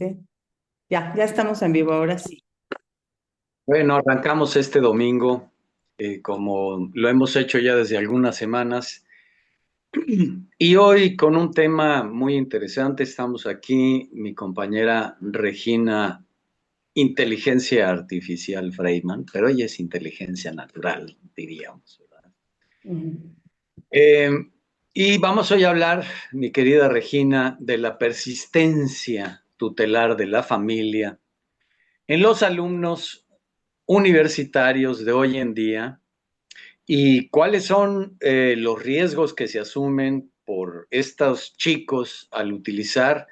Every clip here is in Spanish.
Sí. Ya estamos en vivo, ahora sí. Bueno, arrancamos este domingo, como lo hemos hecho ya desde algunas semanas, y hoy con un tema muy interesante. Estamos aquí, mi compañera Regina, inteligencia artificial Freidman, pero ella es inteligencia natural, diríamos, ¿verdad? Ujú. Eh, y vamos hoy a hablar, mi querida Regina, de la persistencia tutelar de la familia en los alumnos universitarios de hoy en día. ¿Y cuáles son los riesgos que se asumen por estos chicos al utilizar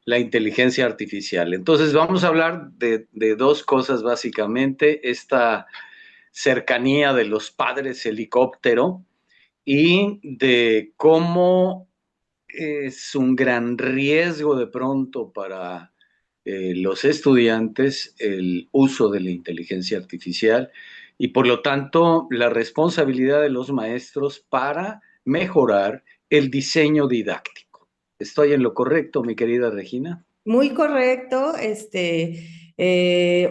la inteligencia artificial? Entonces, vamos a hablar de dos cosas básicamente: esta cercanía de los padres helicóptero y de cómo es un gran riesgo de pronto para los estudiantes el uso de la inteligencia artificial, y por lo tanto la responsabilidad de los maestros para mejorar el diseño didáctico. ¿Estoy en lo correcto, mi querida Regina? Muy correcto.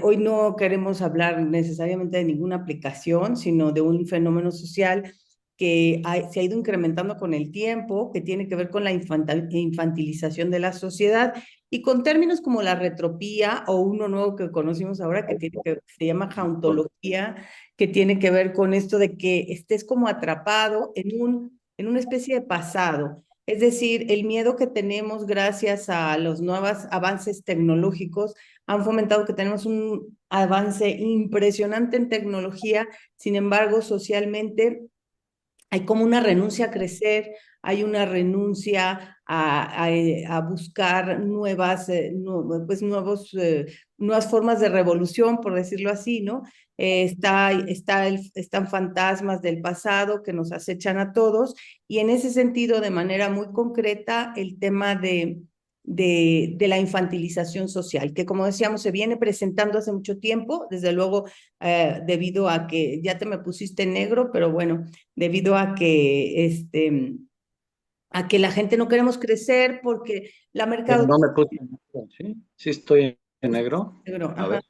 Hoy no queremos hablar necesariamente de ninguna aplicación, sino de un fenómeno social que se ha ido incrementando con el tiempo, que tiene que ver con la infantilización de la sociedad y con términos como la retropía o uno nuevo que conocimos ahora se llama jauntología, que tiene que ver con esto de que estés como atrapado en una especie de pasado. Es decir, el miedo que tenemos gracias a los nuevos avances tecnológicos han fomentado que tenemos un avance impresionante en tecnología. Sin embargo, socialmente hay como una renuncia a crecer, hay una renuncia a buscar nuevas formas de revolución, por decirlo así, ¿no? Están fantasmas del pasado que nos acechan a todos, y en ese sentido, de manera muy concreta, el tema de la infantilización social, que como decíamos, se viene presentando hace mucho tiempo, desde luego, debido a que ya te me pusiste negro, pero bueno, debido a que la gente no queremos crecer porque la Pero mercado... no me puse en negro, ¿sí? ¿Sí estoy en negro? A Ajá, ver.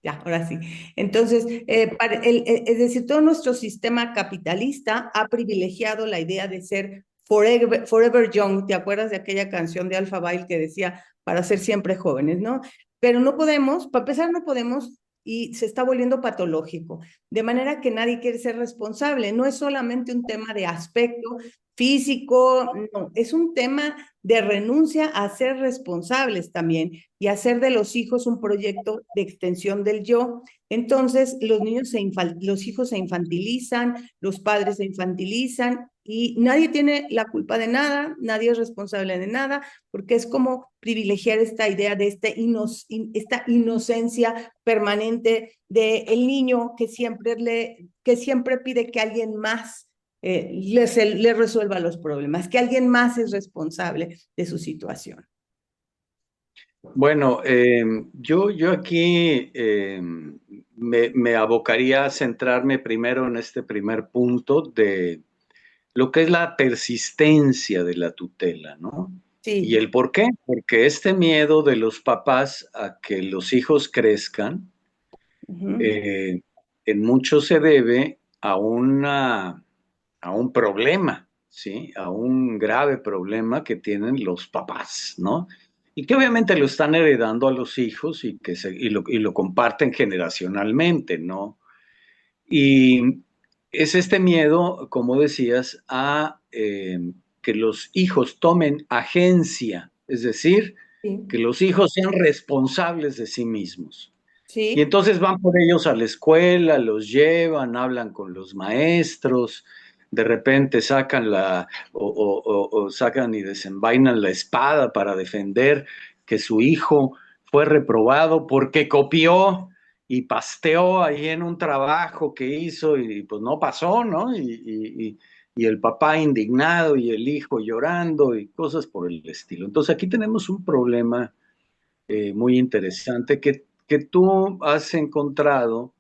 ya, ahora sí. Entonces, es decir, todo nuestro sistema capitalista ha privilegiado la idea de ser forever young. ¿Te acuerdas de aquella canción de Alpha Bail que decía para ser siempre jóvenes, ¿no? Pero no podemos, para empezar, no podemos, y se está volviendo patológico, de manera que nadie quiere ser responsable. No es solamente un tema de aspecto físico, no, es un tema de renuncia a ser responsables también y hacer de los hijos un proyecto de extensión del yo. Entonces, los hijos se infantilizan, los padres se infantilizan y nadie tiene la culpa de nada, nadie es responsable de nada, porque es como privilegiar esta idea de esta inocencia permanente del niño que siempre pide que alguien más le resuelva los problemas, que alguien más es responsable de su situación. Bueno, yo aquí me abocaría a centrarme primero en este primer punto de lo que es la persistencia de la tutela, ¿no? ¿Y Sí. el por qué? Porque este miedo de los papás a que los hijos crezcan, Uh-huh. eh, en mucho se debe a un problema, ¿sí? A un grave problema que tienen los papás, ¿no? Y que obviamente lo están heredando a los hijos y lo comparten generacionalmente, ¿no? Y es este miedo, como decías, a que los hijos tomen agencia, es decir, que Sí. los hijos sean responsables de sí mismos. Y Sí. entonces van por ellos a la escuela, los llevan, hablan con los maestros, de repente sacan o sacan y desenvainan la espada para defender que su hijo fue reprobado porque copió y pasteó ahí en un trabajo que hizo y pues no pasó, ¿no? Y el papá indignado y el hijo llorando y cosas por el estilo. Entonces aquí tenemos un problema muy interesante que tú has encontrado,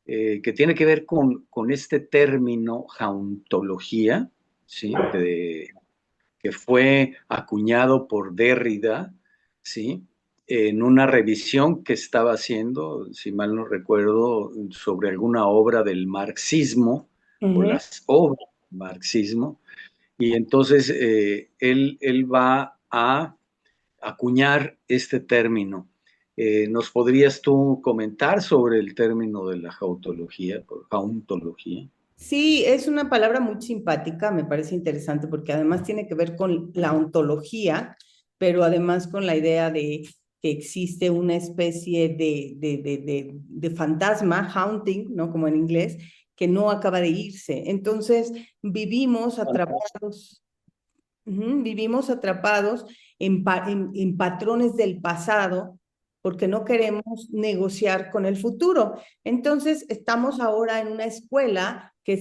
que tiene que ver con este término jauntología, ¿sí? Que fue acuñado por Derrida, ¿sí? en una revisión que estaba haciendo, si mal no recuerdo, sobre alguna obra del marxismo o Ujú. las obras del marxismo, y entonces él va a acuñar este término. ¿Nos podrías tú comentar sobre el término de la jauntología? Jauntología? Sí, es una palabra muy simpática, me parece interesante porque además tiene que ver con la ontología, pero además con la idea de que existe una especie de fantasma, haunting, ¿no? Como en inglés, que no acaba de irse. Entonces, vivimos atrapados. Vivimos atrapados en patrones del pasado porque no queremos negociar con el futuro. Entonces, estamos ahora en una escuela que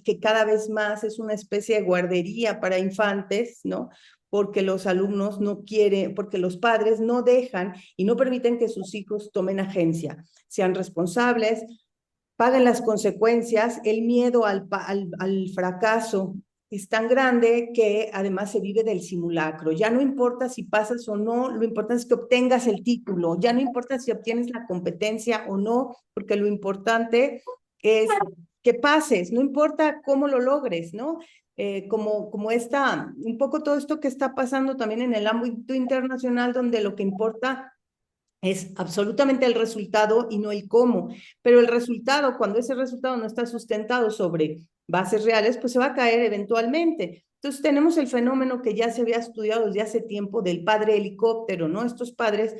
que cada vez más es una especie de guardería para infantes, ¿no? Porque los alumnos no quieren, porque los padres no dejan y no permiten que sus hijos tomen agencia, sean responsables, paguen las consecuencias. El miedo al fracaso es tan grande que además se vive del simulacro. Ya no importa si pasas o no, lo importante es que obtengas el título, ya no importa si obtienes la competencia o no, porque lo importante es que pases, no importa cómo lo logres, ¿no? Como está, un poco todo esto que está pasando también en el ámbito internacional, donde lo que importa es absolutamente el resultado y no el cómo. Pero el resultado, cuando ese resultado no está sustentado sobre bases reales, pues se va a caer eventualmente. Entonces tenemos el fenómeno que ya se había estudiado desde hace tiempo del padre helicóptero, ¿no? Estos padres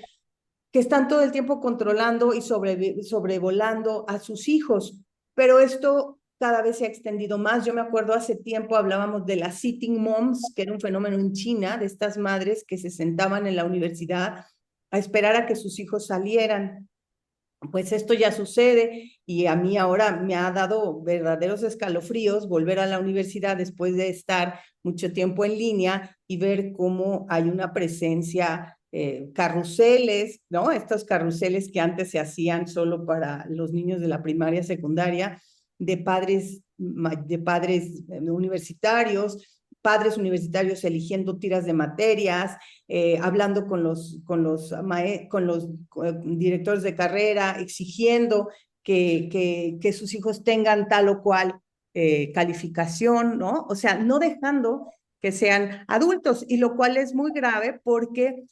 que están todo el tiempo controlando y sobrevolando a sus hijos. Pero esto cada vez se ha extendido más. Yo me acuerdo hace tiempo hablábamos de las sitting moms, que era un fenómeno en China, de estas madres que se sentaban en la universidad a esperar a que sus hijos salieran. Pues esto ya sucede y a mí ahora me ha dado verdaderos escalofríos volver a la universidad después de estar mucho tiempo en línea y ver cómo hay una presencia, carruseles, ¿no? Estos carruseles que antes se hacían solo para los niños de la primaria, secundaria, de padres universitarios, padres universitarios eligiendo tiras de materias, hablando con los directores de carrera, exigiendo que sus hijos tengan tal o cual calificación, ¿no? O sea, no dejando que sean adultos, y lo cual es muy grave porque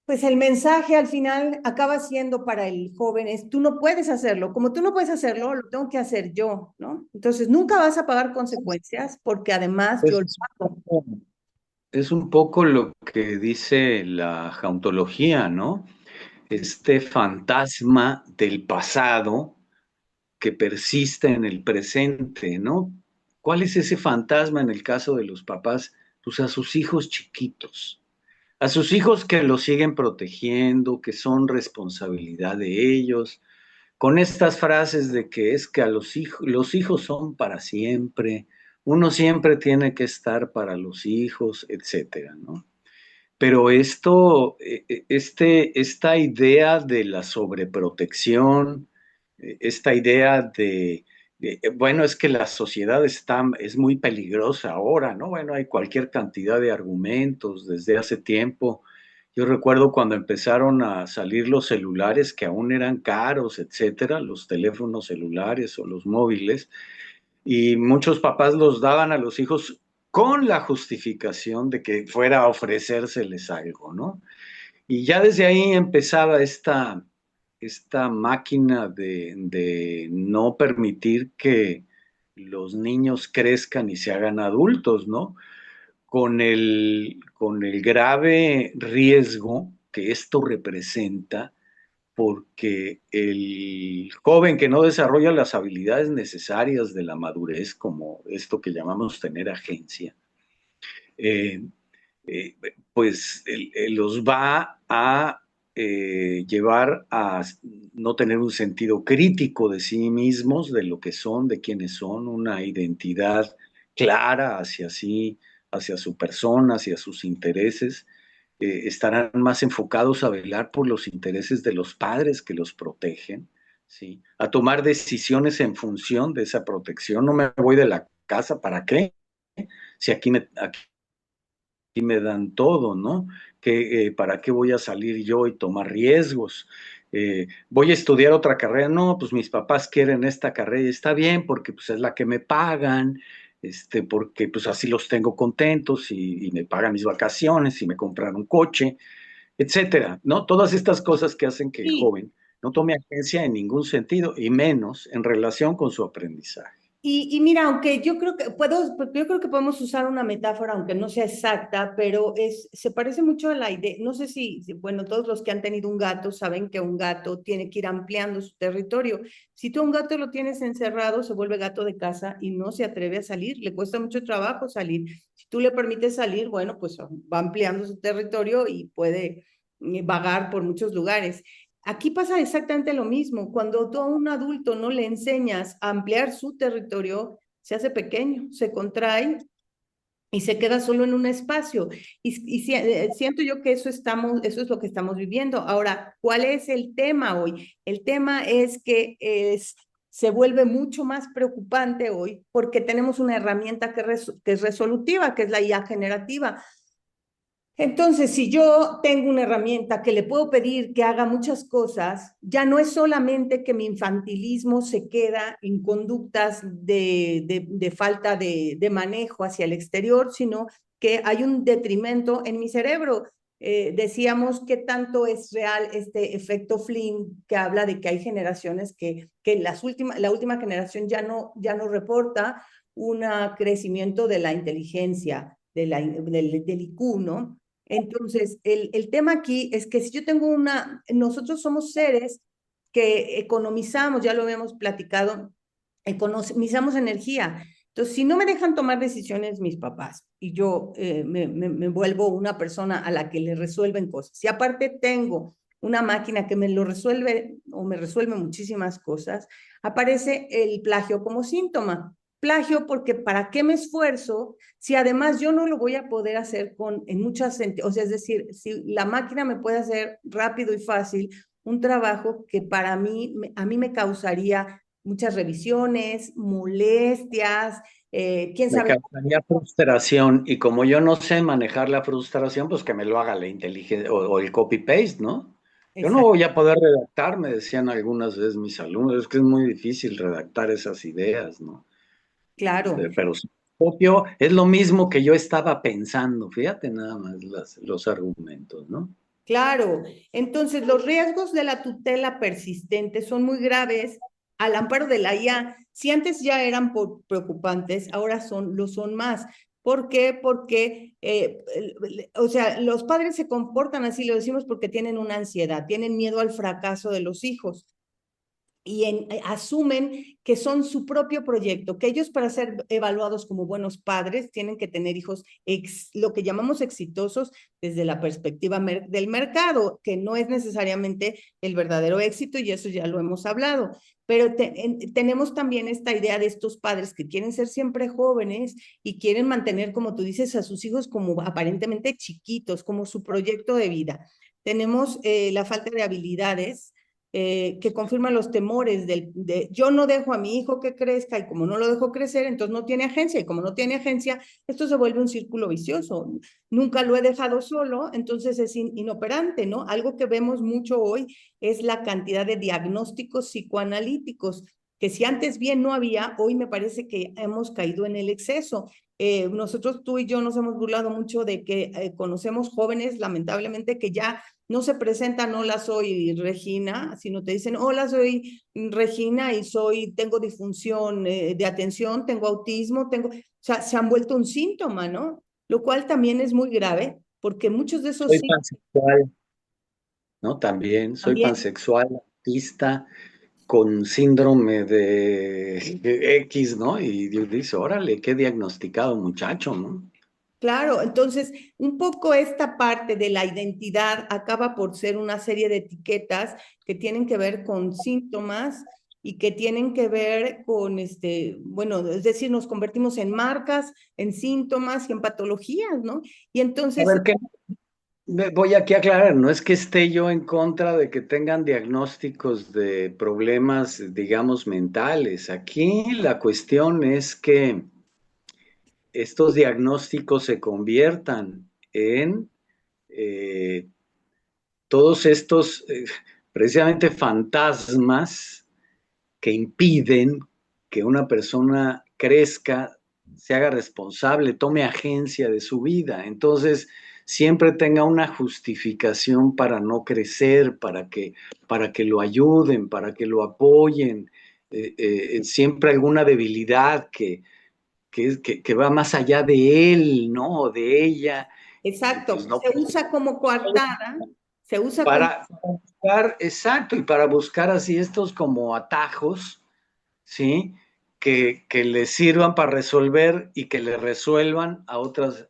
pues el mensaje al final acaba siendo para el joven es, tú no puedes hacerlo, como tú no puedes hacerlo, lo tengo que hacer yo, ¿no? Entonces nunca vas a pagar consecuencias porque además yo Es lo hago. es un poco lo que dice la jauntología, ¿no? Este fantasma del pasado que persiste en el presente, ¿no? ¿Cuál es ese fantasma en el caso de los papás? Pues a sus hijos chiquitos, a sus hijos que los siguen protegiendo, que son responsabilidad de ellos, con estas frases de que es que a los hijos son para siempre, uno siempre tiene que estar para los hijos, etcétera, ¿no? Pero esta idea de la sobreprotección, esta idea bueno, es que la sociedad es muy peligrosa ahora, ¿no? Bueno, hay cualquier cantidad de argumentos desde hace tiempo. Yo recuerdo cuando empezaron a salir los celulares que aún eran caros, etcétera, los teléfonos celulares o los móviles, y muchos papás los daban a los hijos con la justificación de que fuera a ofrecérseles algo, ¿no? Y ya desde ahí empezaba esta máquina de no permitir que los niños crezcan y se hagan adultos, ¿no? Con el grave riesgo que esto representa, porque el joven que no desarrolla las habilidades necesarias de la madurez, como esto que llamamos tener agencia, eh, eh, pues los va a llevar a no tener un sentido crítico de sí mismos, de lo que son, de quiénes son, una identidad clara hacia sí, hacia su persona, hacia sus intereses. Estarán más enfocados a velar por los intereses de los padres que los protegen, ¿sí? A tomar decisiones en función de esa protección. No me voy de la casa, ¿para qué? Si aquí me dan todo, ¿no? ¿Para qué voy a salir yo y tomar riesgos? Voy a estudiar otra carrera. No, pues mis papás quieren esta carrera y está bien porque pues es la que me pagan, porque pues así los tengo contentos y me pagan mis vacaciones y me compran un coche, etcétera, ¿no? Todas estas cosas que hacen que el Sí, joven no tome agencia en ningún sentido y menos en relación con su aprendizaje. y mira, aunque yo creo que podemos usar una metáfora, aunque no sea exacta, pero se parece mucho a la idea, no sé bueno, todos los que han tenido un gato saben que un gato tiene que ir ampliando su territorio. Si tú a un gato lo tienes encerrado, se vuelve gato de casa y no se atreve a salir, le cuesta mucho trabajo salir. Si tú le permites salir, bueno, pues va ampliando su territorio y puede vagar por muchos lugares. Aquí pasa exactamente lo mismo. Cuando tú a un adulto no le enseñas a ampliar su territorio, se hace pequeño, se contrae y se queda solo en un espacio. Siento yo que eso es lo que estamos viviendo. Ahora, ¿cuál es el tema hoy? El tema es que se vuelve mucho más preocupante hoy porque tenemos una herramienta que es resolutiva, que es la IA generativa. Entonces, si yo tengo una herramienta que le puedo pedir que haga muchas cosas, ya no es solamente que mi infantilismo se queda en conductas de falta de manejo hacia el exterior, sino que hay un detrimento en mi cerebro. Decíamos que tanto es real este efecto Flynn que habla de que hay generaciones que la última generación ya no reporta un crecimiento de la inteligencia, del IQ, ¿no? Entonces, el tema aquí es que si yo tengo nosotros somos seres que economizamos, ya lo habíamos platicado, economizamos energía. Entonces, si no me dejan tomar decisiones mis papás y yo me vuelvo una persona a la que le resuelven cosas, si aparte tengo una máquina que me lo resuelve o me resuelve muchísimas cosas, aparece el plagio como síntoma. Plagio porque ¿para qué me esfuerzo si además yo no lo voy a poder hacer en muchas, o sea, es decir, si la máquina me puede hacer rápido y fácil un trabajo que para mí, a mí me causaría muchas revisiones, molestias, quién Me sabe. causaría frustración y como yo no sé manejar la frustración, pues que me lo haga la inteligencia o el copy-paste, ¿no? Yo no Exacto, voy a poder redactar, me decían algunas veces mis alumnos, es que es muy difícil redactar esas ideas, ¿no? claro. Pero si copio, es lo mismo que yo estaba pensando, fíjate nada más los argumentos, ¿no? Claro, entonces los riesgos de la tutela persistente son muy graves al amparo de la IA. Si antes ya eran preocupantes, ahora lo son más. ¿Por qué? Porque, o sea, los padres se comportan así, lo decimos porque tienen una ansiedad, tienen miedo al fracaso de los hijos y asumen que son su propio proyecto, que ellos para ser evaluados como buenos padres tienen que tener hijos lo que llamamos exitosos desde la perspectiva del mercado, que no es necesariamente el verdadero éxito y eso ya lo hemos hablado. Pero tenemos también esta idea de estos padres que quieren ser siempre jóvenes y quieren mantener, como tú dices, a sus hijos como aparentemente chiquitos, como su proyecto de vida. Tenemos la falta de habilidades que confirman los temores yo no dejo a mi hijo que crezca y como no lo dejo crecer, entonces no tiene agencia y como no tiene agencia, esto se vuelve un círculo vicioso. Nunca lo he dejado solo, entonces es inoperante, ¿no? Algo que vemos mucho hoy es la cantidad de diagnósticos psicoanalíticos que si antes bien no había, hoy me parece que hemos caído en el exceso. Nosotros, tú y yo, nos hemos burlado mucho de que conocemos jóvenes, lamentablemente, que ya no se presentan, hola, soy Regina, sino te dicen, hola, soy Regina y tengo disfunción de atención, tengo autismo, o sea, se han vuelto un síntoma, ¿no? Lo cual también es muy grave, porque muchos de esos Soy síntomas pansexual, ¿no? También soy también. pansexual, autista, con síndrome de X, ¿no? Y Dios dice, órale, qué diagnosticado muchacho, ¿no? Claro, entonces un poco esta parte de la identidad acaba por ser una serie de etiquetas que tienen que ver con síntomas y que tienen que ver con bueno, es decir, nos convertimos en marcas, en síntomas y en patologías, ¿no? Y A entonces, ver, ¿qué? Voy aquí a aclarar, no es que esté yo en contra de que tengan diagnósticos de problemas, digamos, mentales. Aquí la cuestión es que estos diagnósticos se conviertan en eh, todos estos precisamente fantasmas que impiden que una persona crezca, se haga responsable, tome agencia de su vida. Entonces, siempre tenga una justificación para no crecer, para que lo ayuden, para que lo apoyen. Siempre alguna debilidad que va más allá de él, ¿no? De ella. Y pues Exacto, no, se usa como coartada, se usa como... para buscar, exacto, y para buscar así estos como atajos, ¿sí? Que le sirvan para resolver y que le resuelvan a otras,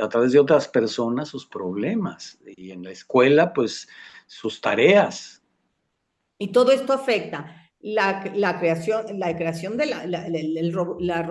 a través de otras personas sus problemas. Y en la escuela, pues, sus tareas. Y todo esto afecta la creación de la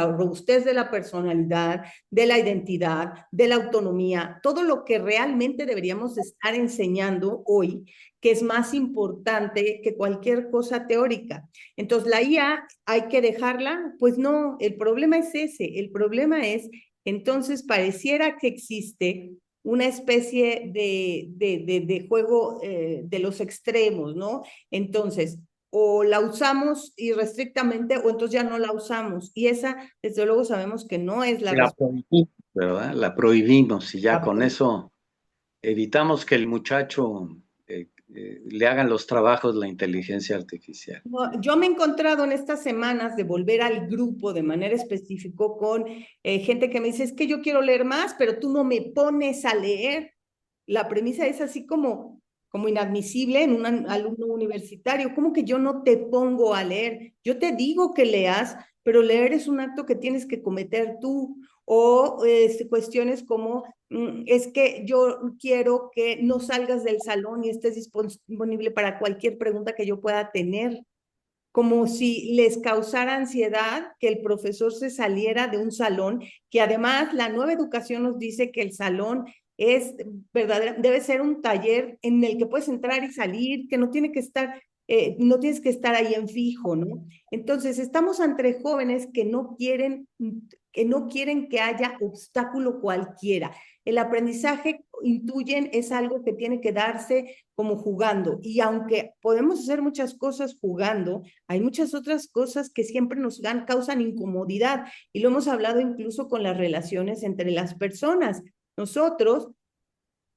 robustez de la personalidad, de la identidad, de la autonomía, todo lo que realmente deberíamos estar enseñando hoy, que es más importante que cualquier cosa teórica. Entonces, la IA hay que dejarla, pues no, el problema es ese, el problema es, entonces pareciera que existe una especie de juego de los extremos, ¿no? Entonces, o la usamos irrestrictamente o entonces ya no la usamos. Y esa, desde luego, sabemos que no es la La respuesta. prohibimos, ¿verdad? La prohibimos y ya con eso evitamos que el muchacho le hagan los trabajos la inteligencia artificial. No, yo me he encontrado en estas semanas de volver al grupo de manera específica con gente que me dice, es que yo quiero leer más, pero tú no me pones a leer. La premisa es así como inadmisible en un alumno universitario. ¿Cómo que yo no te pongo a leer? Yo te digo que leas, pero leer es un acto que tienes que cometer tú. O cuestiones como, es que yo quiero que no salgas del salón y estés disponible para cualquier pregunta que yo pueda tener, como si les causara ansiedad que el profesor se saliera de un salón, que además la nueva educación nos dice que el salón es verdadero, debe ser un taller en el que puedes entrar y salir, que no tiene que estar, no tienes que estar ahí en fijo, ¿no? Entonces, estamos entre jóvenes que no quieren que haya obstáculo cualquiera. El aprendizaje, intuyen, es algo que tiene que darse como jugando. Y aunque podemos hacer muchas cosas jugando, hay muchas otras cosas que siempre nos causan incomodidad. Y lo hemos hablado incluso con las relaciones entre las personas. Nosotros,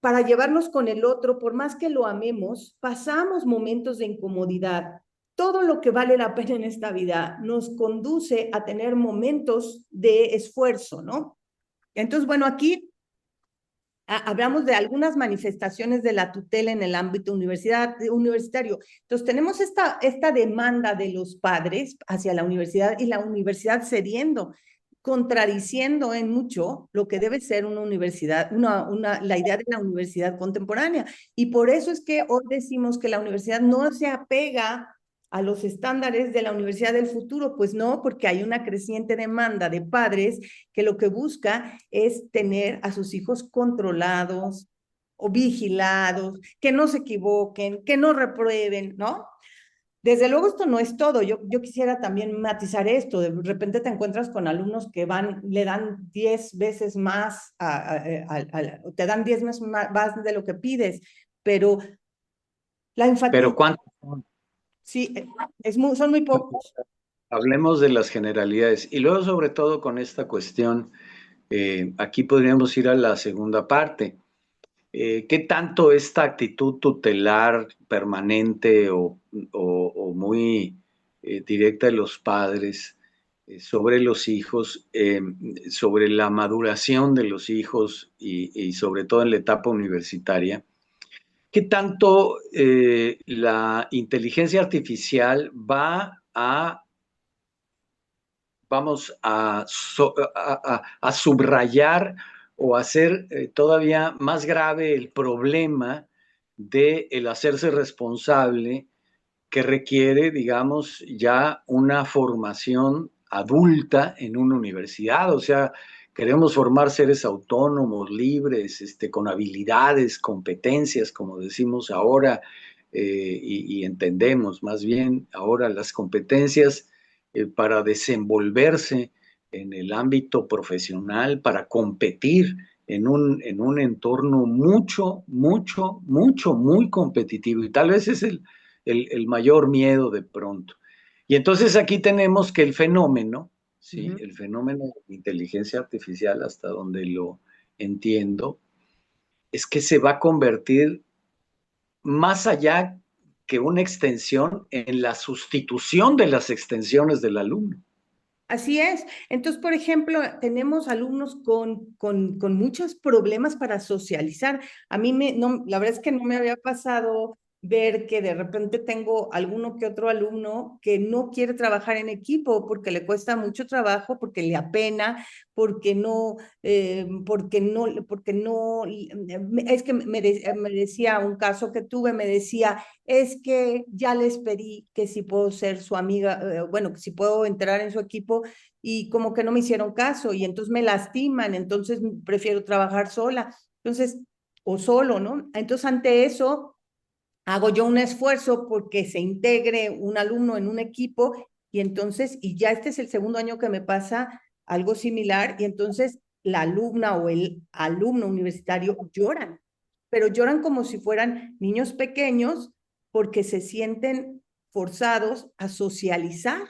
para llevarnos con el otro, por más que lo amemos, pasamos momentos de incomodidad. Todo lo que vale la pena en esta vida nos conduce a tener momentos de esfuerzo, ¿no? Entonces, bueno, aquí hablamos de algunas manifestaciones de la tutela en el ámbito universitario. Entonces, tenemos esta demanda de los padres hacia la universidad y la universidad cediendo, contradiciendo en mucho lo que debe ser una universidad, la idea de la universidad contemporánea. Y por eso es que hoy decimos que la universidad no se apega a los estándares de la universidad del futuro, pues no, porque hay una creciente demanda de padres que lo que busca es tener a sus hijos controlados o vigilados, que no se equivoquen, que no reprueben, ¿no? Desde luego esto no es todo. Yo quisiera también matizar esto. De repente te encuentras con alumnos que le dan 10 veces más, te dan 10 veces más de lo que pides, pero la Pero enfatización, ¿cuánto? sí, son muy pocos. Hablemos de las generalidades y luego sobre todo con esta cuestión, aquí podríamos ir a la segunda parte. ¿Qué tanto esta actitud tutelar permanente o muy directa de los padres sobre los hijos, sobre la maduración de los hijos y sobre todo en la etapa universitaria? ¿Qué tanto la inteligencia artificial va a vamos a subrayar o hacer todavía más grave el problema de el hacerse responsable que requiere, digamos, ya una formación adulta en una universidad? O sea, queremos formar seres autónomos, libres, con habilidades, competencias, como decimos ahora, y entendemos más bien ahora las competencias para desenvolverse en el ámbito profesional, para competir en un entorno muy competitivo, y tal vez es el mayor miedo de pronto. Y entonces aquí tenemos que el fenómeno, ¿sí? Ujú. El fenómeno de inteligencia artificial, hasta donde lo entiendo, es que se va a convertir más allá que una extensión en la sustitución de las extensiones del alumno. Así es. Entonces, por ejemplo, tenemos alumnos con muchos problemas para socializar. A mí no, la verdad es que no me había pasado ver que de repente tengo alguno que otro alumno que no quiere trabajar en equipo porque le cuesta mucho trabajo, porque le apena, porque no, es que me decía un caso que tuve, me decía, es que ya les pedí que si puedo ser su amiga, bueno, que si puedo entrar en su equipo y como que no me hicieron caso y entonces me lastiman, entonces prefiero trabajar sola, entonces, o solo, ¿no? Entonces, ante eso, hago yo un esfuerzo porque se integre un alumno en un equipo y entonces, y ya este es el segundo año que me pasa algo similar y entonces la alumna o el alumno universitario lloran, pero lloran como si fueran niños pequeños porque se sienten forzados a socializar,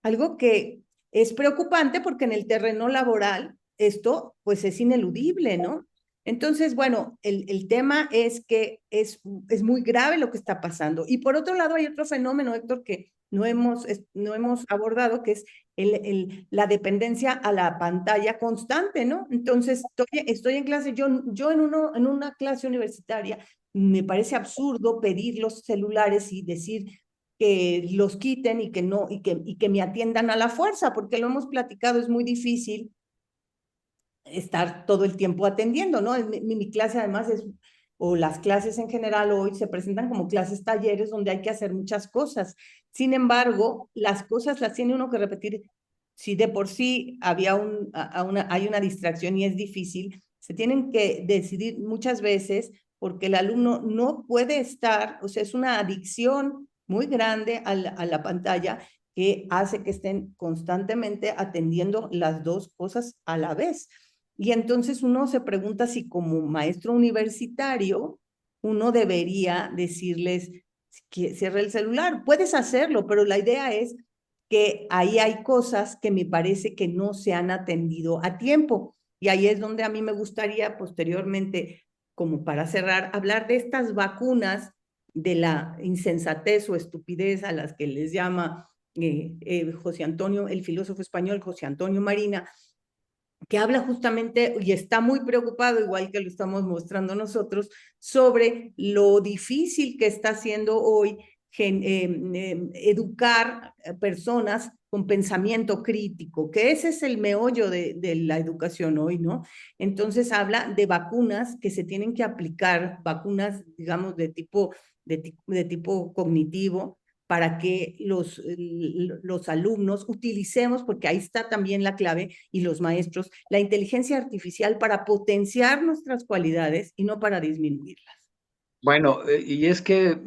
algo que es preocupante porque en el terreno laboral esto pues es ineludible, ¿no? Entonces, bueno, el tema es que es muy grave lo que está pasando. Y por otro lado, hay otro fenómeno, Héctor, que no hemos abordado, que es la dependencia a la pantalla constante, ¿no? Entonces, estoy en clase, yo en una clase universitaria, me parece absurdo pedir los celulares y decir que los quiten y que no, y que me atiendan a la fuerza, porque lo hemos platicado, es muy difícil estar todo el tiempo atendiendo, ¿no? Mi clase además es, o las clases en general hoy se presentan como clases talleres donde hay que hacer muchas cosas. Sin embargo, las cosas las tiene uno que repetir. Si de por sí hay una distracción y es difícil, se tienen que decidir muchas veces porque el alumno no puede estar, o sea, es una adicción muy grande a la pantalla que hace que estén constantemente atendiendo las dos cosas a la vez. Y entonces uno se pregunta si como maestro universitario uno debería decirles que cierre el celular. Puedes hacerlo, pero la idea es que ahí hay cosas que me parece que no se han atendido a tiempo. Y ahí es donde a mí me gustaría posteriormente, como para cerrar, hablar de estas vacunas de la insensatez o estupidez a las que les llama José Antonio, el filósofo español José Antonio Marina, que habla justamente y está muy preocupado, igual que lo estamos mostrando nosotros, sobre lo difícil que está haciendo hoy educar a personas con pensamiento crítico, que ese es el meollo de la educación hoy, ¿no? Entonces habla de vacunas que se tienen que aplicar, vacunas, digamos, de tipo cognitivo, para que los alumnos utilicemos, porque ahí está también la clave, y los maestros, la inteligencia artificial para potenciar nuestras cualidades y no para disminuirlas. Bueno, y es que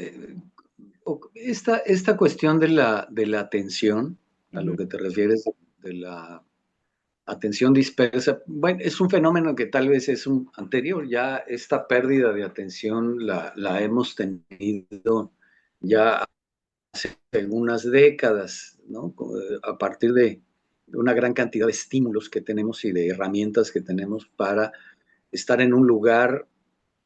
esta cuestión de la atención, Uh a lo -huh. que te refieres de la atención dispersa, bueno, es un fenómeno que tal vez es un anterior, ya esta pérdida de atención la hemos tenido ya hace algunas décadas, ¿no? A partir de una gran cantidad de estímulos que tenemos y de herramientas que tenemos para estar en un lugar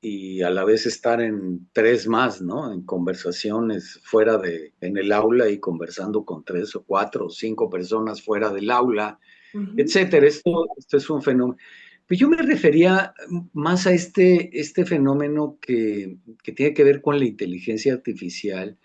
y a la vez estar en tres más, ¿no? En conversaciones en el aula y conversando con tres o cuatro o cinco personas fuera del aula, Uh -huh. etcétera. Esto es un fenómeno. Pues yo me refería más a este fenómeno que tiene que ver con la inteligencia artificial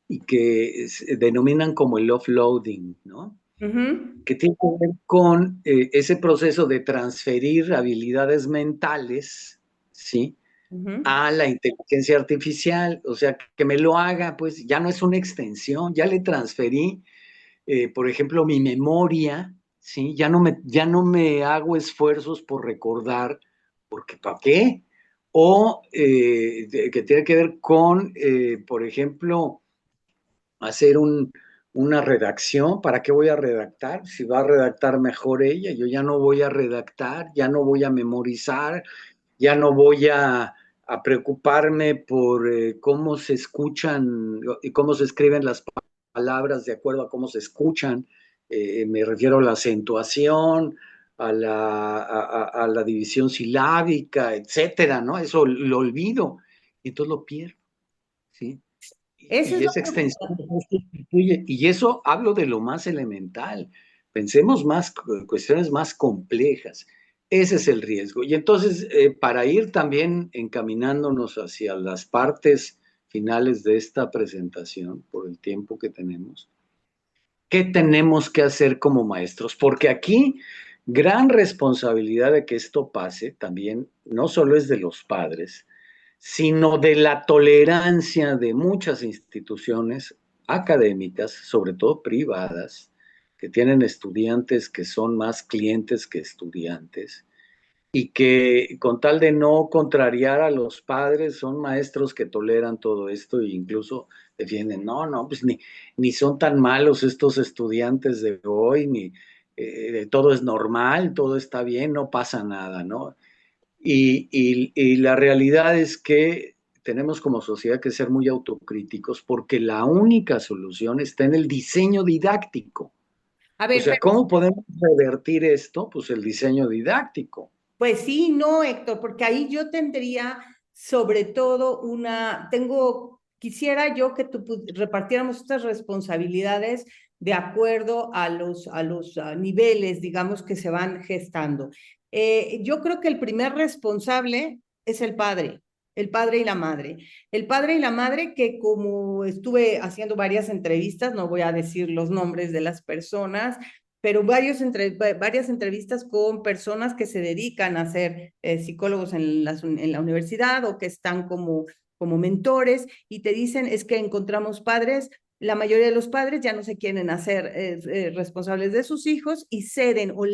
y que se denominan como el offloading, ¿no? Uh -huh. Que tiene que ver con ese proceso de transferir habilidades mentales, ¿sí? Uh -huh. A la inteligencia artificial, o sea, que me lo haga, pues ya no es una extensión, ya le transferí, por ejemplo, mi memoria, ¿sí? Ya no me hago esfuerzos por recordar, porque ¿para qué? O que tiene que ver con, por ejemplo, hacer una redacción. ¿Para qué voy a redactar? Si va a redactar mejor ella, yo ya no voy a redactar, ya no voy a memorizar, ya no voy a preocuparme por cómo se escuchan y cómo se escriben las palabras de acuerdo a cómo se escuchan. Me refiero a la acentuación, a la división silábica, etcétera, ¿no? Eso lo olvido y entonces lo pierdo, ¿sí? Eso es Y lo esa extensión preocupante. no sustituye, y eso hablo de lo más elemental. Pensemos más cuestiones más complejas. Ese es el riesgo. Y entonces, para ir también encaminándonos hacia las partes finales de esta presentación, por el tiempo que tenemos, ¿qué tenemos que hacer como maestros? Porque aquí gran responsabilidad de que esto pase también no solo es de los padres, sino de la tolerancia de muchas instituciones académicas, sobre todo privadas, que tienen estudiantes que son más clientes que estudiantes, y que con tal de no contrariar a los padres, son maestros que toleran todo esto e incluso defienden, no, no, pues ni son tan malos estos estudiantes de hoy, ni todo es normal, todo está bien, no pasa nada, ¿no? Y la realidad es que tenemos como sociedad que ser muy autocríticos porque la única solución está en el diseño didáctico. A O ver, sea, ¿cómo podemos revertir esto? Pues el diseño didáctico. pues sí, no, Héctor, porque ahí yo tendría sobre todo quisiera yo que repartiéramos estas responsabilidades de acuerdo a los niveles, digamos, que se van gestando. Yo creo que el primer responsable es el padre y la madre. El padre y la madre que como estuve haciendo varias entrevistas, no voy a decir los nombres de las personas, pero varias entrevistas con personas que se dedican a ser psicólogos en la universidad o que están como mentores y te dicen es que encontramos padres, la mayoría de los padres ya no se quieren hacer responsables de sus hijos y ceden o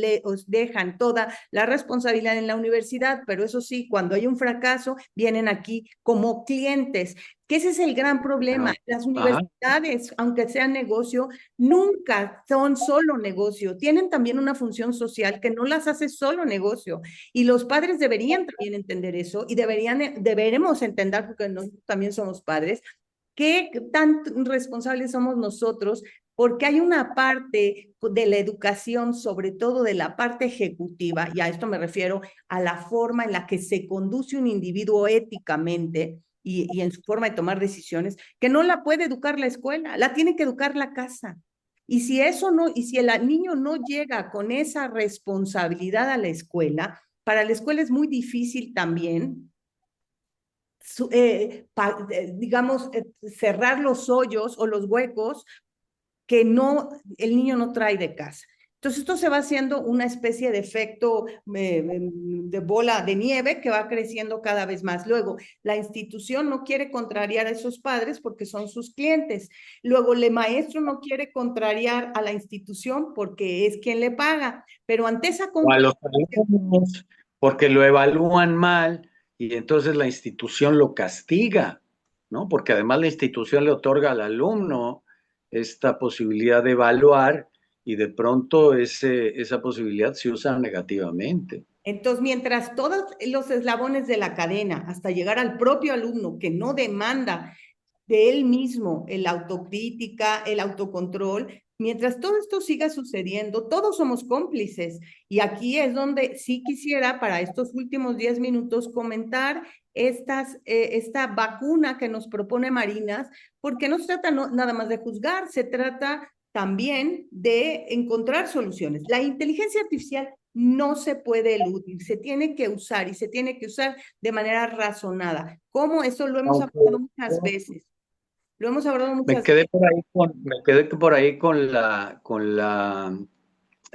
dejan toda la responsabilidad en la universidad, pero eso sí, cuando hay un fracaso, vienen aquí como clientes, que ese es el gran problema. Ajá. Las Ajá. universidades, aunque sean negocio, nunca son solo negocio, tienen también una función social que no las hace solo negocio. Y los padres deberían también entender eso y deberemos entender, porque nosotros también somos padres, qué tan responsables somos nosotros, porque hay una parte de la educación, sobre todo de la parte ejecutiva, y a esto me refiero a la forma en la que se conduce un individuo éticamente y en su forma de tomar decisiones, que no la puede educar la escuela, la tiene que educar la casa. Y si eso no, y si el niño no llega con esa responsabilidad a la escuela, para la escuela es muy difícil también digamos, cerrar los hoyos o los huecos que el niño no trae de casa. Entonces esto se va haciendo una especie de efecto de bola de nieve que va creciendo cada vez más. Luego, la institución no quiere contrariar a esos padres porque son sus clientes. Luego, el maestro no quiere contrariar a la institución porque es quien le paga. Pero ante esa O a los contradicción, alumnos, porque lo evalúan mal y entonces la institución lo castiga, ¿no? Porque además la institución le otorga al alumno esta posibilidad de evaluar y de pronto esa posibilidad se usa negativamente. entonces, mientras todos los eslabones de la cadena, hasta llegar al propio alumno que no demanda de él mismo el autocrítica, el autocontrol, mientras todo esto siga sucediendo, todos somos cómplices. Y aquí es donde sí quisiera para estos últimos 10 minutos comentar esta vacuna que nos propone Marinas, porque no se trata nada más de juzgar, se trata también de encontrar soluciones. La inteligencia artificial no se puede eludir, se tiene que usar y se tiene que usar de manera razonada. ¿Cómo? Eso lo hemos Aunque hablado muchas veces. Lo hemos abordado me muchas quedé veces. por ahí me quedé por ahí con la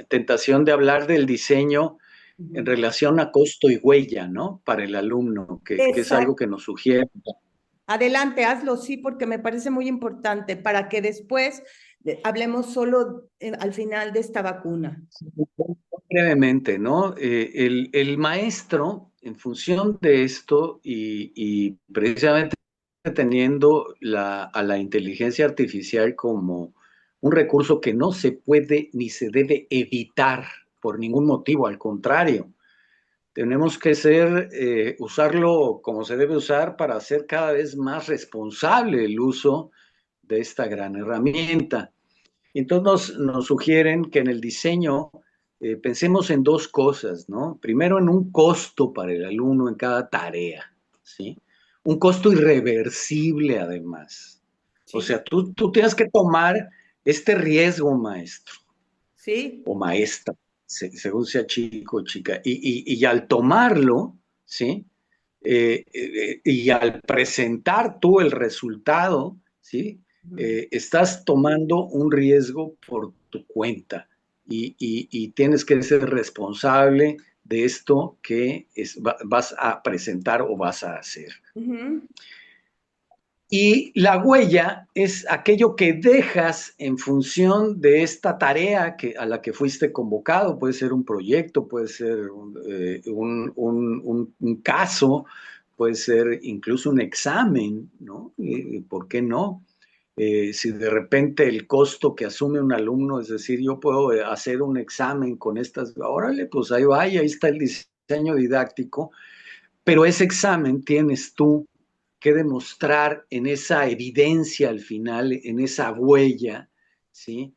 tentación de hablar del diseño en Ujú. relación a costo y huella, ¿no? Para el alumno, que es algo Exacto. que nos sugiere. Adelante, hazlo, sí, porque me parece muy importante para que después hablemos solo al final de esta vacuna. Brevemente, ¿no? El maestro, en función de esto y precisamente teniendo a la inteligencia artificial como un recurso que no se puede ni se debe evitar por ningún motivo, al contrario, tenemos que usarlo como se debe usar para hacer cada vez más responsable el uso de esta gran herramienta. Entonces nos sugieren que en el diseño pensemos en dos cosas, ¿no? Primero en un costo para el alumno en cada tarea, ¿sí? Un costo irreversible además. O Sí, sea, tú tienes que tomar este riesgo, maestro sí. o maestra, según sea chico o chica, y al tomarlo, ¿sí? Y al presentar tú el resultado, ¿sí? Ujú. Estás tomando un riesgo por tu cuenta y tienes que ser responsable de esto que vas a presentar o vas a hacer. Ujú. Y la huella es aquello que dejas en función de esta tarea a la que fuiste convocado. Puede ser un proyecto, puede ser un caso, puede ser incluso un examen, ¿no? ¿Por qué no? Si de repente el costo que asume un alumno, es decir, yo puedo hacer un examen con estas, órale, pues ahí va, y ahí está el diseño didáctico, pero ese examen tienes tú que demostrar en esa evidencia al final, en esa huella, ¿sí?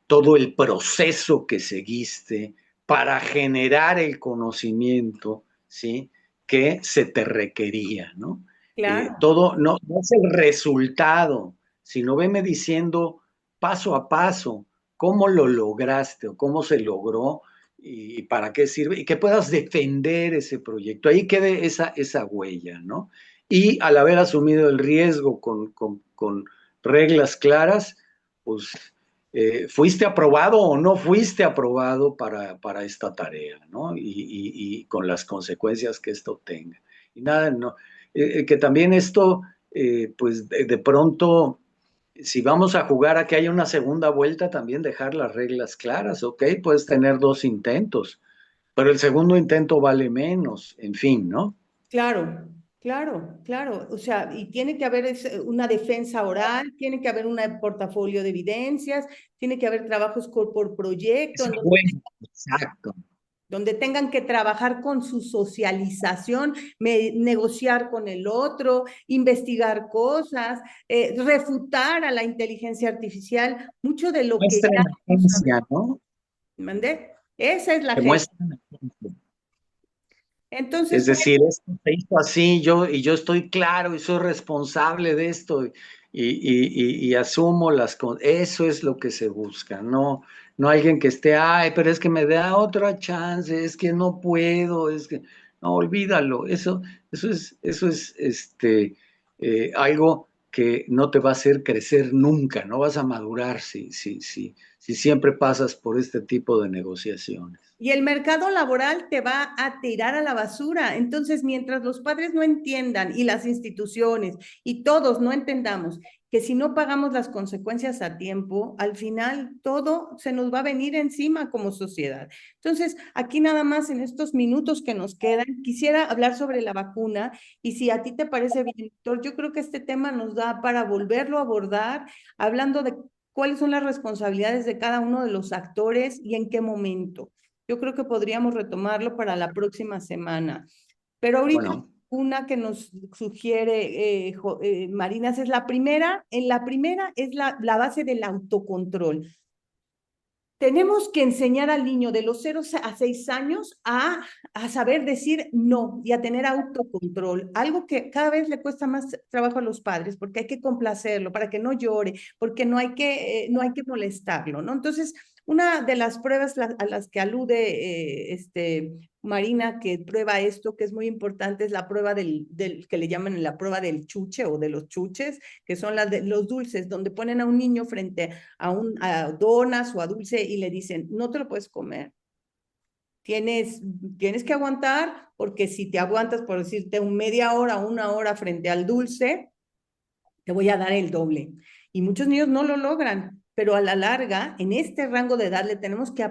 Todo el proceso que seguiste para generar el conocimiento, ¿sí? Que se te requería, ¿no? Claro. Todo no es el resultado, sino veme diciendo paso a paso cómo lo lograste o cómo se logró y para qué sirve y que puedas defender ese proyecto. Ahí quede esa huella, ¿no? Y al haber asumido el riesgo con reglas claras, pues fuiste aprobado o no fuiste aprobado para esta tarea, ¿no? Y con las consecuencias que esto tenga. Y nada, no, que también esto, pues de pronto, si vamos a jugar a que haya una segunda vuelta, también dejar las reglas claras, ¿ok? Puedes tener dos intentos, pero el segundo intento vale menos, en fin, ¿no? Claro, claro, claro. O sea, y tiene que haber una defensa oral, tiene que haber un portafolio de evidencias, tiene que haber trabajos por proyecto, Esa huella, exacto. donde tengan que trabajar con su socialización, negociar con el otro, investigar cosas, refutar a la inteligencia artificial, mucho de lo que ya Muestran no agencia, sabemos. ¿no? ¿Mandé? Esa es la Que gente. muestran agencia. Entonces, Es bueno, decir, esto se hizo así, yo estoy claro y soy responsable de esto y asumo las cosas. Eso es lo que se busca, no alguien que esté, ay, pero es que me da otra chance, es que no puedo, es que, no, olvídalo, eso es algo que no te va a hacer crecer nunca, no vas a madurar si siempre pasas por este tipo de negociaciones. y el mercado laboral te va a tirar a la basura. Entonces, mientras los padres no entiendan y las instituciones y todos no entendamos que si no pagamos las consecuencias a tiempo, al final todo se nos va a venir encima como sociedad. Entonces, aquí nada más en estos minutos que nos quedan, quisiera hablar sobre la vacuna y si a ti te parece bien, doctor, yo creo que este tema nos da para volverlo a abordar, hablando de cuáles son las responsabilidades de cada uno de los actores y en qué momento. Yo creo que podríamos retomarlo para la próxima semana. Pero ahorita Bueno, una que nos sugiere Marinas es la primera. En la primera es la base del autocontrol. Tenemos que enseñar al niño de los 0 a 6 años a saber decir no y a tener autocontrol, algo que cada vez le cuesta más trabajo a los padres porque hay que complacerlo para que no llore, porque no hay que molestarlo, ¿no? Entonces, una de las pruebas a las que alude Marina, que prueba esto, que es muy importante, es la prueba del que le llaman la prueba del chuche o de los chuches, que son las de los dulces, donde ponen a un niño frente a donas o a dulce y le dicen, no te lo puedes comer. Tienes, tienes que aguantar, porque si te aguantas, por decirte, media hora, 1 hora frente al dulce, te voy a dar el doble. Y muchos niños no lo logran, pero a la larga, en este rango de edad, les tenemos que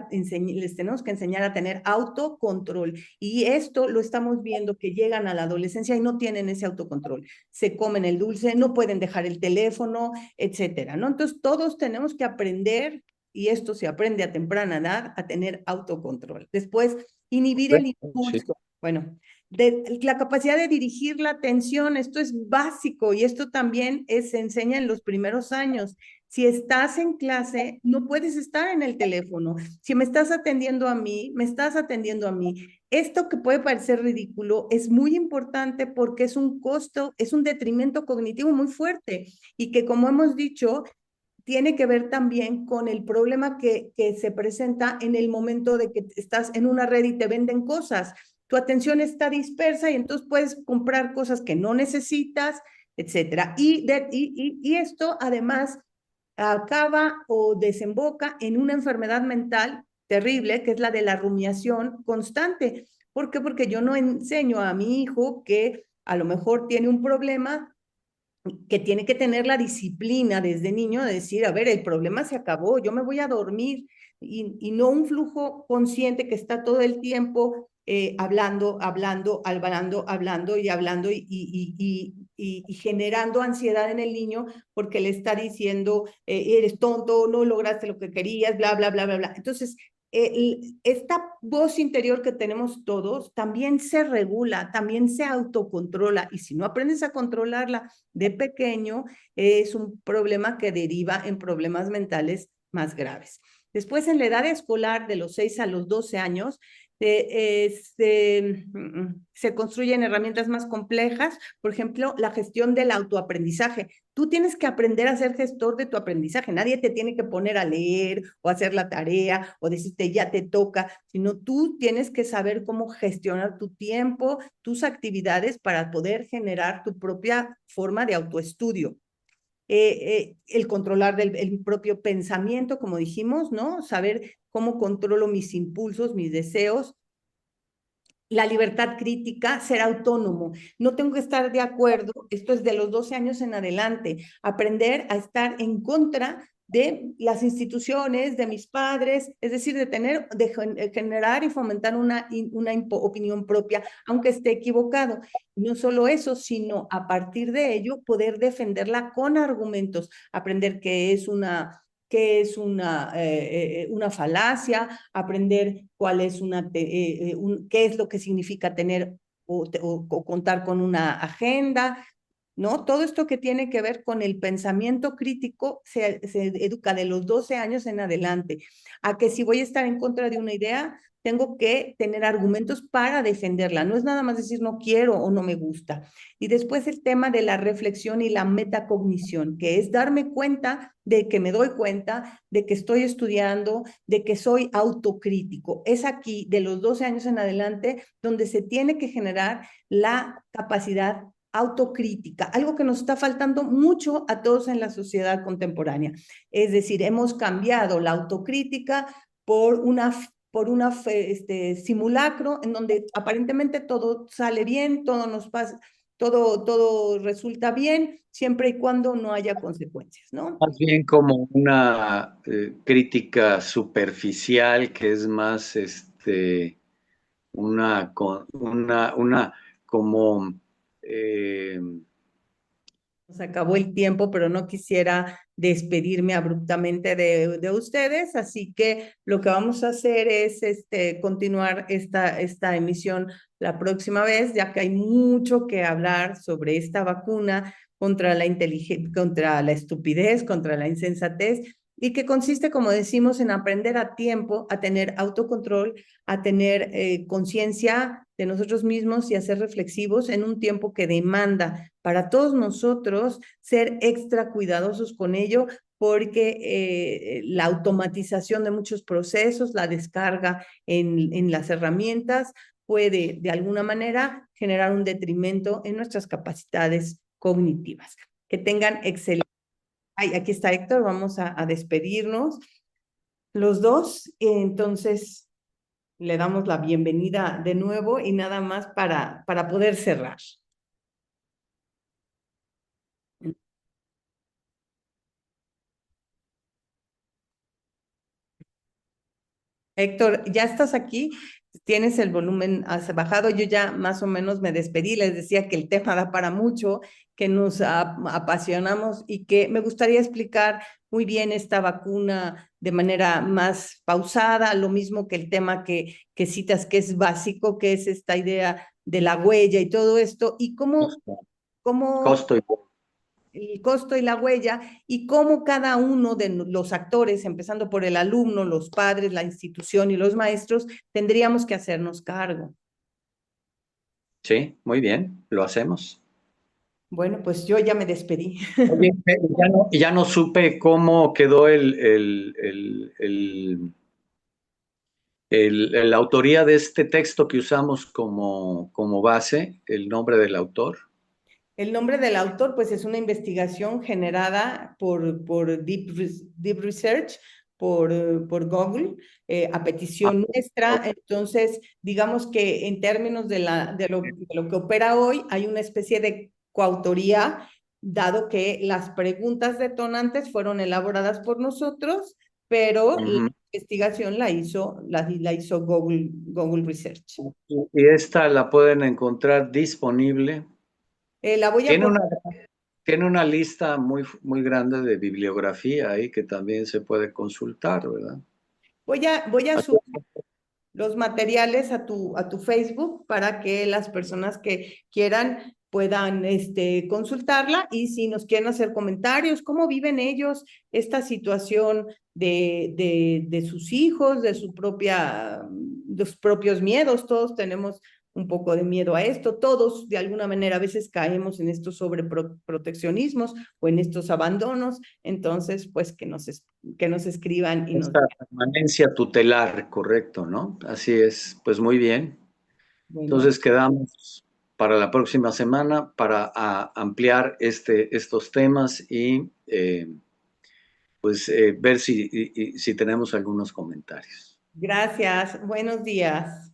enseñar a tener autocontrol. Y esto lo estamos viendo que llegan a la adolescencia y no tienen ese autocontrol. Se comen el dulce, no pueden dejar el teléfono, etcétera, ¿no? Entonces, todos tenemos que aprender, y esto se aprende a temprana edad, a tener autocontrol. Después, Inhibir el Sí. impulso. Bueno, la capacidad de dirigir la atención, esto es básico y esto también se enseña en los primeros años. Si estás en clase, no puedes estar en el teléfono. Si me estás atendiendo a mí, me estás atendiendo a mí. Esto que puede parecer ridículo es muy importante porque es un costo, es un detrimento cognitivo muy fuerte y que, como hemos dicho, tiene que ver también con el problema que se presenta en el momento de que estás en una red y te venden cosas. Tu atención está dispersa y entonces puedes comprar cosas que no necesitas, etcétera. Y esto además acaba o desemboca en una enfermedad mental terrible, que es la de la rumiación constante. ¿Por qué? Porque yo no enseño a mi hijo que a lo mejor tiene un problema, que tiene que tener la disciplina desde niño de decir, a ver, el problema se acabó, yo me voy a dormir, y no un flujo consciente que está todo el tiempo hablando, hablando y generando ansiedad en el niño porque le está diciendo, eres tonto, no lograste lo que querías, bla, bla, bla, bla, bla. Entonces, esta voz interior que tenemos todos también se regula, también se autocontrola, y si no aprendes a controlarla de pequeño, es un problema que deriva en problemas mentales más graves. Después, en la edad escolar, de los 6 a los 12 años, se construyen herramientas más complejas, por ejemplo, la gestión del autoaprendizaje. Tú tienes que aprender a ser gestor de tu aprendizaje. Nadie te tiene que poner a leer o hacer la tarea o decirte ya te toca, sino tú tienes que saber cómo gestionar tu tiempo, tus actividades para poder generar tu propia forma de autoestudio. El controlar el propio pensamiento, como dijimos, ¿no? Saber cómo controlo mis impulsos, mis deseos, la libertad crítica, ser autónomo. No tengo que estar de acuerdo, esto es de los 12 años en adelante, aprender a estar en contra de las instituciones, de mis padres, es decir, de generar y fomentar una opinión propia, aunque esté equivocado. No solo eso, sino a partir de ello poder defenderla con argumentos, aprender qué es una falacia, aprender cuál es qué es lo que significa tener o contar con una agenda, ¿no? Todo esto que tiene que ver con el pensamiento crítico se educa de los 12 años en adelante, a que si voy a estar en contra de una idea, tengo que tener argumentos para defenderla. No es nada más decir no quiero o no me gusta. Y después el tema de la reflexión y la metacognición, que es darme cuenta de que me doy cuenta, de que estoy estudiando, de que soy autocrítico. Es aquí, de los 12 años en adelante, donde se tiene que generar la capacidad autocrítica, algo que nos está faltando mucho a todos en la sociedad contemporánea. Es decir, hemos cambiado la autocrítica por simulacro en donde aparentemente todo sale bien, todo nos pasa, todo resulta bien, siempre y cuando no haya consecuencias, ¿no? Más bien como una crítica superficial que es más una como eh, Se acabó el tiempo, pero no quisiera despedirme abruptamente de ustedes, así que lo que vamos a hacer es continuar esta emisión la próxima vez, ya que hay mucho que hablar sobre esta vacuna contra la estupidez, contra la insensatez, y que consiste, como decimos, en aprender a tiempo a tener autocontrol, a tener conciencia de nosotros mismos y a ser reflexivos en un tiempo que demanda para todos nosotros ser extra cuidadosos con ello, porque la automatización de muchos procesos, la descarga en las herramientas puede de alguna manera generar un detrimento en nuestras capacidades cognitivas. Que tengan excelente. Ay, aquí está Héctor, vamos a despedirnos los dos. Entonces, le damos la bienvenida de nuevo y nada más para poder cerrar. Héctor, ya estás aquí, tienes el volumen bajado, yo ya más o menos me despedí, les decía que el tema da para mucho, que nos apasionamos y que me gustaría explicar muy bien esta vacuna de manera más pausada, lo mismo que el tema que citas, que es básico, que es esta idea de la huella y todo esto, y Costo, cómo costo y el costo y la huella y cómo cada uno de los actores, empezando por el alumno, los padres, la institución y los maestros, tendríamos que hacernos cargo. sí, muy bien, lo hacemos. Bueno, pues yo ya me despedí. Oye, ya no supe cómo quedó la autoría de este texto que usamos como base, el nombre del autor. El nombre del autor, pues es una investigación generada por Deep Research, por Google, a Ah, petición nuestra. Entonces, digamos que en términos de lo que opera hoy, hay una especie de coautoría, dado que las preguntas detonantes fueron elaboradas por nosotros, pero la ujú. investigación la hizo Google Research. Y esta la pueden encontrar disponible. La voy a Tiene poner. tiene una lista muy grande de bibliografía ahí que también se puede consultar, ¿verdad? Voy a subir los materiales a tu Facebook para que las personas que quieran puedan consultarla y si nos quieren hacer comentarios, cómo viven ellos esta situación de sus hijos, de sus propios miedos. Todos tenemos un poco de miedo a esto, todos de alguna manera a veces caemos en estos sobreproteccionismos o en estos abandonos, entonces pues que nos escriban y nos Esta permanencia tutelar, correcto, ¿no? Así es, pues muy bien. bueno. Entonces quedamos para la próxima semana para ampliar estos temas y pues ver si tenemos algunos comentarios. Gracias, buenos días.